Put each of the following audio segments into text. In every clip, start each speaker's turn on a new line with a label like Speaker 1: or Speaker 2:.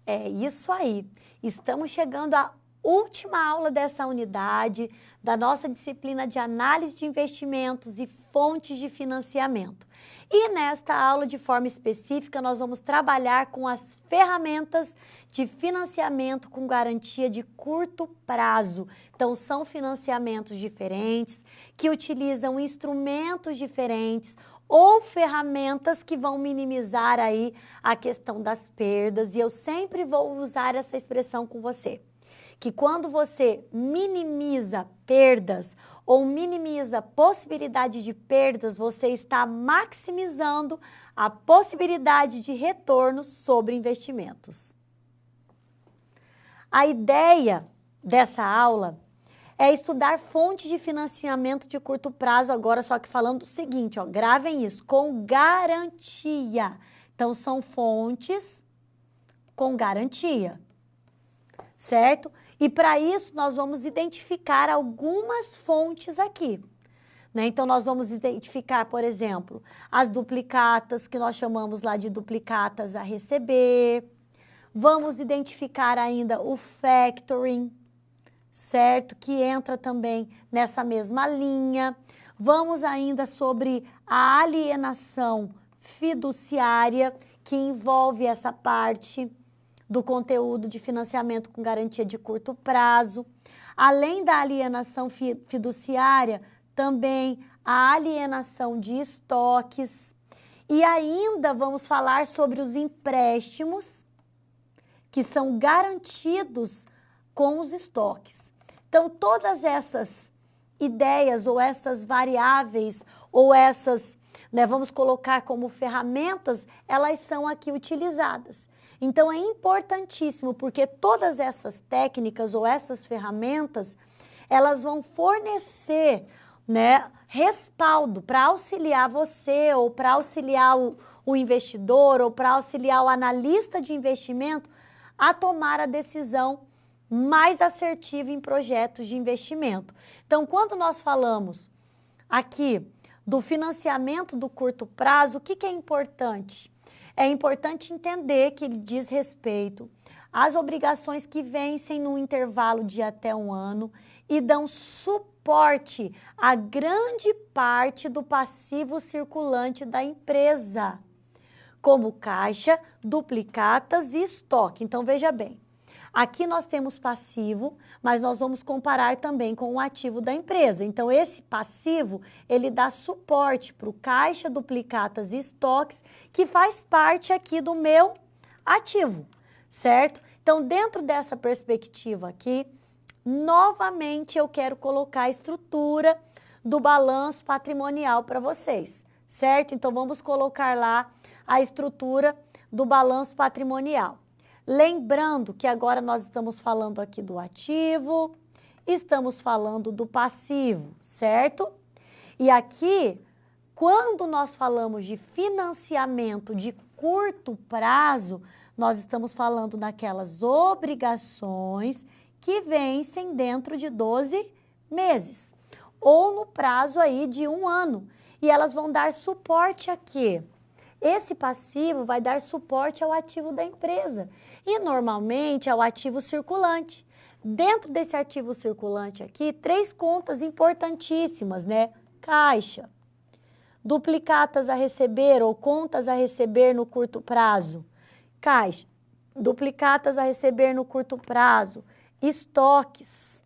Speaker 1: É isso aí. Estamos chegando à última aula dessa unidade da nossa disciplina de análise de investimentos e fontes de financiamento. E nesta aula, de forma específica, nós vamos trabalhar com as ferramentas de financiamento com garantia de curto prazo. Então, são financiamentos diferentes, que utilizam instrumentos diferentes ou ferramentas que vão minimizar aí a questão das perdas. E eu sempre vou usar essa expressão com você, que quando você minimiza perdas ou minimiza a possibilidade de perdas, você está maximizando a possibilidade de retorno sobre investimentos. A ideia dessa aula é estudar fontes de financiamento de curto prazo agora, só que falando o seguinte, ó, gravem isso, com garantia. Então, são fontes com garantia, certo? E para isso, nós vamos identificar algumas fontes aqui, né? Então, nós vamos identificar, por exemplo, as duplicatas, que nós chamamos lá de duplicatas a receber. Vamos identificar ainda o factoring, certo? Que entra também nessa mesma linha. Vamos ainda sobre a alienação fiduciária, que envolve essa parte do conteúdo de financiamento com garantia de curto prazo. Além da alienação fiduciária, também a alienação de estoques. E ainda vamos falar sobre os empréstimos que são garantidos com os estoques. Então, todas essas ideias ou essas variáveis ou essas, né, vamos colocar como ferramentas, elas são aqui utilizadas. Então, é importantíssimo, porque todas essas técnicas ou essas ferramentas, elas vão fornecer, né, respaldo para auxiliar você ou para auxiliar o investidor ou para auxiliar o analista de investimento a tomar a decisão mais assertiva em projetos de investimento. Então, quando nós falamos aqui do financiamento do curto prazo, o que é importante? É importante entender que ele diz respeito às obrigações que vencem no intervalo de até 1 ano e dão suporte a grande parte do passivo circulante da empresa, como caixa, duplicatas e estoque. Então, veja bem, aqui nós temos passivo, mas nós vamos comparar também com o ativo da empresa. Então, esse passivo, ele dá suporte para o caixa, duplicatas e estoques, que faz parte aqui do meu ativo, certo? Então, dentro dessa perspectiva aqui, novamente eu quero colocar a estrutura do balanço patrimonial para vocês, certo? Então, vamos colocar lá a estrutura do balanço patrimonial. Lembrando que agora nós estamos falando aqui do ativo, estamos falando do passivo, certo? E aqui, quando nós falamos de financiamento de curto prazo, nós estamos falando daquelas obrigações que vencem dentro de 12 meses, ou no prazo aí de 1 ano. E elas vão dar suporte a quê? Esse passivo vai dar suporte ao ativo da empresa e normalmente ao ativo circulante. Dentro desse ativo circulante aqui, 3 contas importantíssimas, né? Caixa, duplicatas a receber ou contas a receber no curto prazo. Caixa, duplicatas a receber no curto prazo, estoques,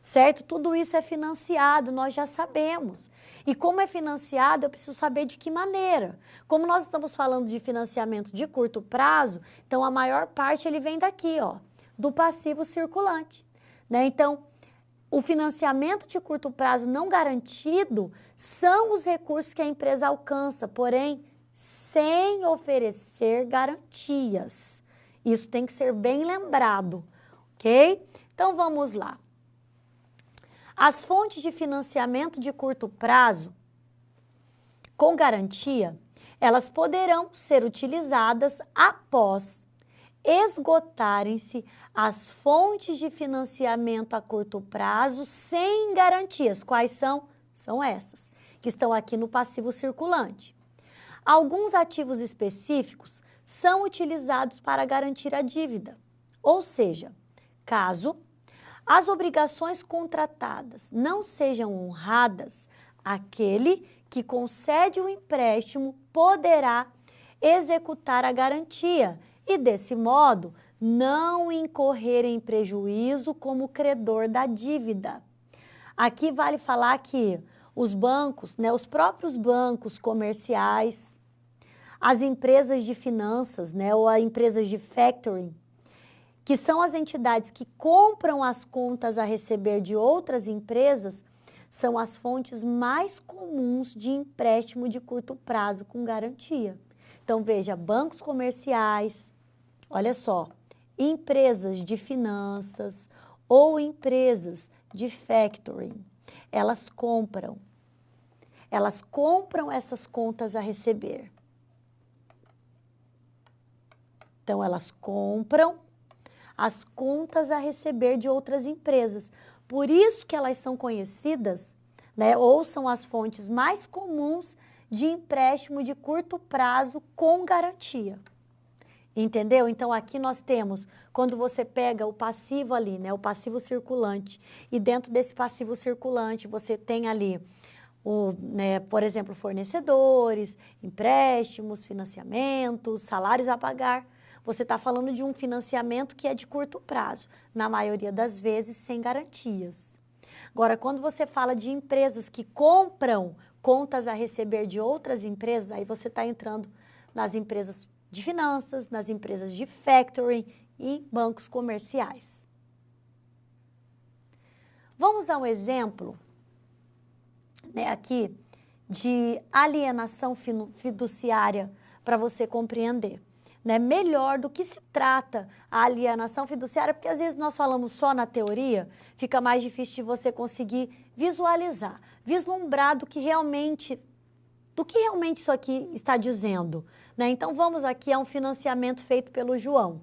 Speaker 1: certo? Tudo isso é financiado, nós já sabemos. E como é financiado, eu preciso saber de que maneira. Como nós estamos falando de financiamento de curto prazo, então a maior parte ele vem daqui, ó, do passivo circulante, né? Então, o financiamento de curto prazo não garantido são os recursos que a empresa alcança, porém, sem oferecer garantias. Isso tem que ser bem lembrado, ok? Então, vamos lá. As fontes de financiamento de curto prazo, com garantia, elas poderão ser utilizadas após esgotarem-se as fontes de financiamento a curto prazo sem garantias. Quais são? São essas, que estão aqui no passivo circulante. Alguns ativos específicos são utilizados para garantir a dívida, ou seja, caso as obrigações contratadas não sejam honradas, aquele que concede o empréstimo poderá executar a garantia e, desse modo, não incorrer em prejuízo como credor da dívida. Aqui vale falar que os bancos, os próprios bancos comerciais, as empresas de finanças, ou as empresas de factoring, que são as entidades que compram as contas a receber de outras empresas, são as fontes mais comuns de empréstimo de curto prazo com garantia. Então, veja, bancos comerciais, olha só, empresas de finanças ou empresas de factoring, elas compram essas contas a receber. Então, elas compram as contas a receber de outras empresas. Por isso que elas são conhecidas, ou são as fontes mais comuns de empréstimo de curto prazo com garantia. Entendeu? Então, aqui nós temos, quando você pega o passivo ali, o passivo circulante, e dentro desse passivo circulante você tem ali, por exemplo, fornecedores, empréstimos, financiamentos, salários a pagar. Você está falando de um financiamento que é de curto prazo, na maioria das vezes sem garantias. Agora, quando você fala de empresas que compram contas a receber de outras empresas, aí você está entrando nas empresas de finanças, nas empresas de factoring e bancos comerciais. Vamos a um exemplo, aqui de alienação fiduciária para você compreender. Melhor do que se trata a alienação fiduciária, porque às vezes nós falamos só na teoria, fica mais difícil de você conseguir visualizar, vislumbrar do que realmente isso aqui está dizendo. Então vamos aqui a um financiamento feito pelo João.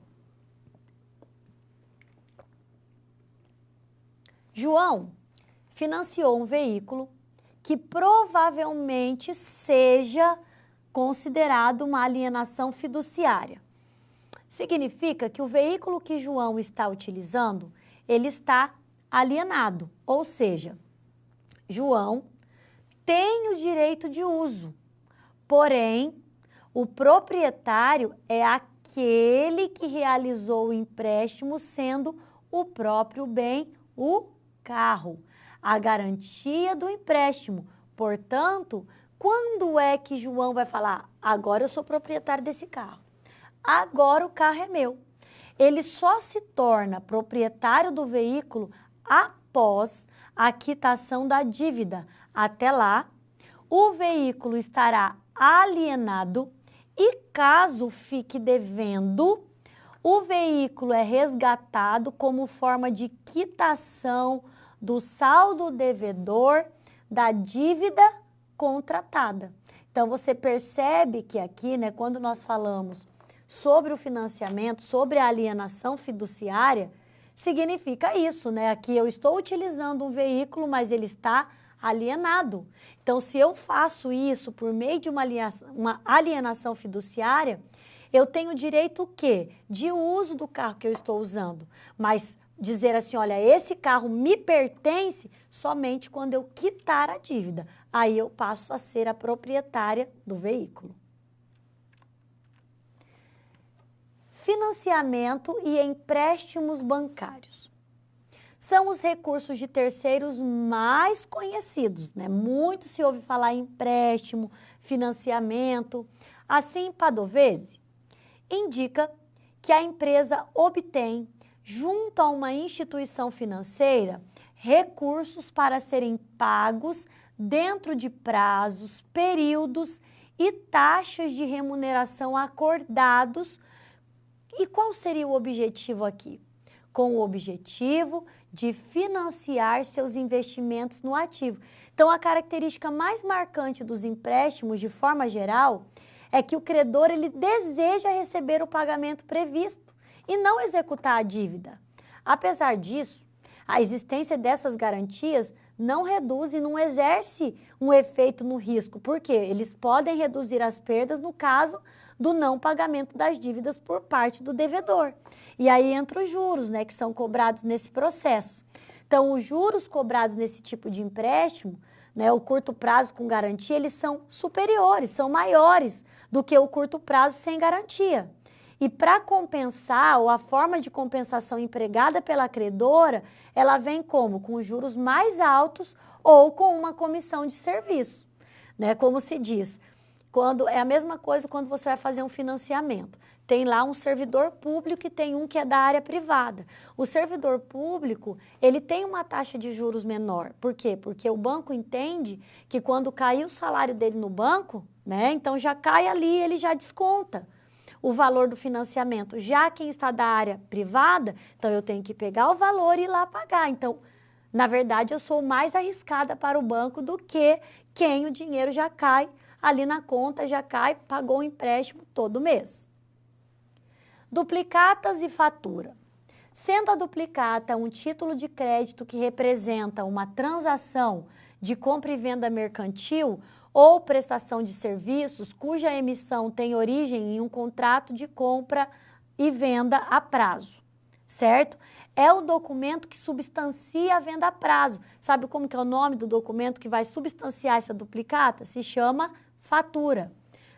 Speaker 1: João financiou um veículo que provavelmente seja considerado uma alienação fiduciária. Significa que o veículo que João está utilizando, ele está alienado, ou seja, João tem o direito de uso, porém, o proprietário é aquele que realizou o empréstimo, sendo o próprio bem, o carro, a garantia do empréstimo. Portanto, quando é que João vai falar, agora eu sou proprietário desse carro, agora o carro é meu? Ele só se torna proprietário do veículo após a quitação da dívida. Até lá, o veículo estará alienado e, caso fique devendo, o veículo é resgatado como forma de quitação do saldo devedor da dívida contratada. Então, você percebe que aqui, quando nós falamos sobre o financiamento, sobre a alienação fiduciária, significa isso, Aqui eu estou utilizando um veículo, mas ele está alienado. Então, se eu faço isso por meio de uma alienação fiduciária, eu tenho direito o quê? De uso do carro que eu estou usando. Mas dizer assim, olha, esse carro me pertence somente quando eu quitar a dívida. Aí eu passo a ser a proprietária do veículo. Financiamento e empréstimos bancários. São os recursos de terceiros mais conhecidos, Muito se ouve falar em empréstimo, financiamento. Assim, Padovese indica que a empresa obtém, junto a uma instituição financeira, recursos para serem pagos dentro de prazos, períodos e taxas de remuneração acordados. E qual seria o objetivo aqui? Com o objetivo de financiar seus investimentos no ativo. Então, a característica mais marcante dos empréstimos, de forma geral, é que o credor ele deseja receber o pagamento previsto e não executar a dívida. Apesar disso, a existência dessas garantias não reduz e não exerce um efeito no risco. Por quê? Eles podem reduzir as perdas no caso do não pagamento das dívidas por parte do devedor. E aí entra os juros, né, que são cobrados nesse processo. Então, os juros cobrados nesse tipo de empréstimo, né, o curto prazo com garantia, eles são superiores, são maiores do que o curto prazo sem garantia. E para compensar, ou a forma de compensação empregada pela credora, ela vem como? Com juros mais altos ou com uma comissão de serviço, né? Como se diz, é a mesma coisa quando você vai fazer um financiamento. Tem lá um servidor público e tem um que é da área privada. O servidor público, ele tem uma taxa de juros menor. Por quê? Porque o banco entende que quando cair o salário dele no banco, né? Então já cai ali, ele já desconta o valor do financiamento. Já quem está da área privada, então eu tenho que pegar o valor e ir lá pagar. Então, na verdade, eu sou mais arriscada para o banco do que quem o dinheiro já cai ali na conta, já cai, pagou o empréstimo todo mês. Duplicatas e fatura. Sendo a duplicata um título de crédito que representa uma transação de compra e venda mercantil, ou prestação de serviços cuja emissão tem origem em um contrato de compra e venda a prazo, certo? É o documento que substancia a venda a prazo. Sabe como que é o nome do documento que vai substanciar essa duplicata? Se chama fatura.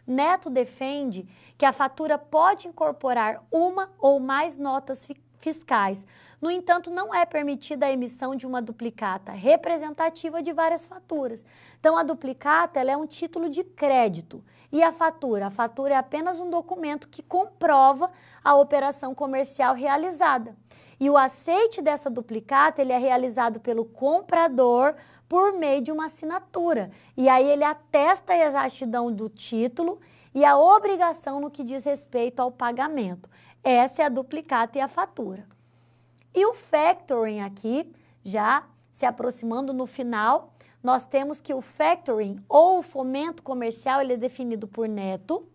Speaker 1: Neto defende que a fatura pode incorporar uma ou mais notas fiscais. No entanto, não é permitida a emissão de uma duplicata representativa de várias faturas. Então, a duplicata ela é um título de crédito. E a fatura? A fatura é apenas um documento que comprova a operação comercial realizada. E o aceite dessa duplicata ele é realizado pelo comprador por meio de uma assinatura. E aí ele atesta a exatidão do título e a obrigação no que diz respeito ao pagamento. Essa é a duplicata e a fatura. E o factoring aqui, já se aproximando no final, nós temos que o factoring ou o fomento comercial ele é definido por Neto,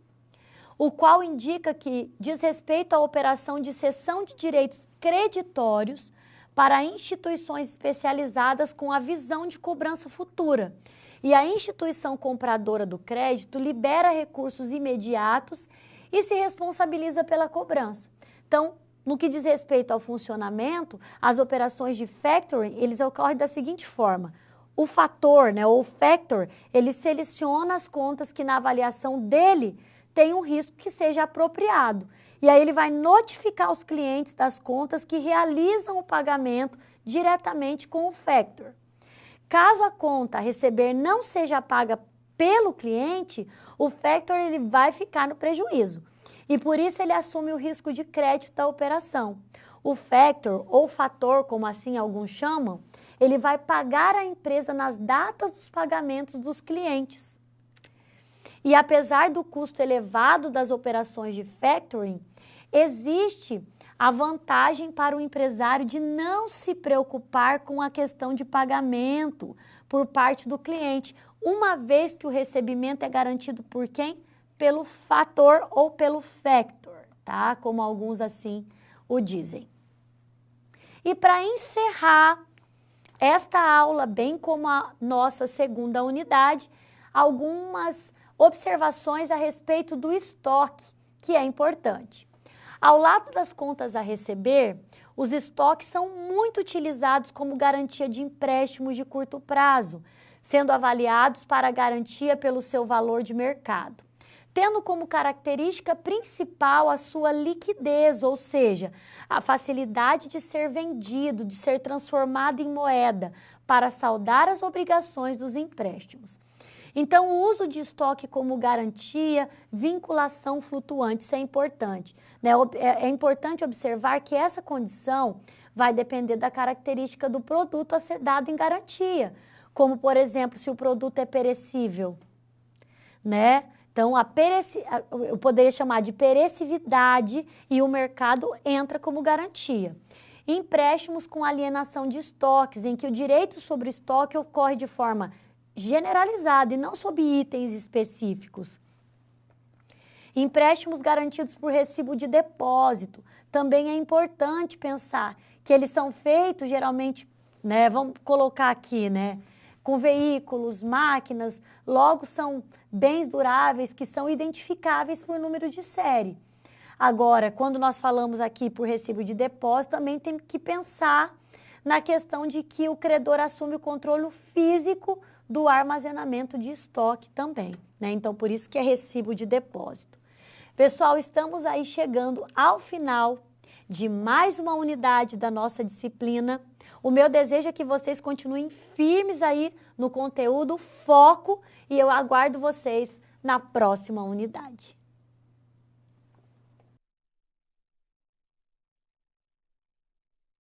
Speaker 1: o qual indica que diz respeito à operação de cessão de direitos creditórios para instituições especializadas com a visão de cobrança futura. E a instituição compradora do crédito libera recursos imediatos e se responsabiliza pela cobrança. Então, no que diz respeito ao funcionamento, as operações de factoring, eles ocorrem da seguinte forma. O fator, né, ou factor, ele seleciona as contas que na avaliação dele tem um risco que seja apropriado. E aí ele vai notificar os clientes das contas que realizam o pagamento diretamente com o factor. Caso a conta a receber não seja paga pelo cliente, o factor ele vai ficar no prejuízo. E por isso ele assume o risco de crédito da operação. O factor, ou fator, como assim alguns chamam, ele vai pagar a empresa nas datas dos pagamentos dos clientes. E apesar do custo elevado das operações de factoring, existe a vantagem para o empresário de não se preocupar com a questão de pagamento por parte do cliente, uma vez que o recebimento é garantido por quem? Pelo fator ou pelo factor, tá? Como alguns assim o dizem. E para encerrar esta aula, bem como a nossa segunda unidade, algumas observações a respeito do estoque, que é importante. Ao lado das contas a receber, os estoques são muito utilizados como garantia de empréstimos de curto prazo, sendo avaliados para garantia pelo seu valor de mercado, tendo como característica principal a sua liquidez, ou seja, a facilidade de ser vendido, de ser transformado em moeda para saldar as obrigações dos empréstimos. Então, o uso de estoque como garantia, vinculação flutuante, isso é importante, né? É importante observar que essa condição vai depender da característica do produto a ser dado em garantia, como, por exemplo, se o produto é perecível, né? Então, eu poderia chamar de perecividade e o mercado entra como garantia. Empréstimos com alienação de estoques, em que o direito sobre o estoque ocorre de forma generalizada e não sob itens específicos. Empréstimos garantidos por recibo de depósito. Também é importante pensar que eles são feitos geralmente, né? Vamos colocar aqui, né? Com veículos, máquinas, logo são bens duráveis que são identificáveis por número de série. Agora, quando nós falamos aqui por recibo de depósito, também tem que pensar na questão de que o credor assume o controle físico do armazenamento de estoque também, né? Então, por isso que é recibo de depósito. Pessoal, estamos aí chegando ao final de mais uma unidade da nossa disciplina. O meu desejo é que vocês continuem firmes aí no conteúdo, foco, e eu aguardo vocês na próxima unidade.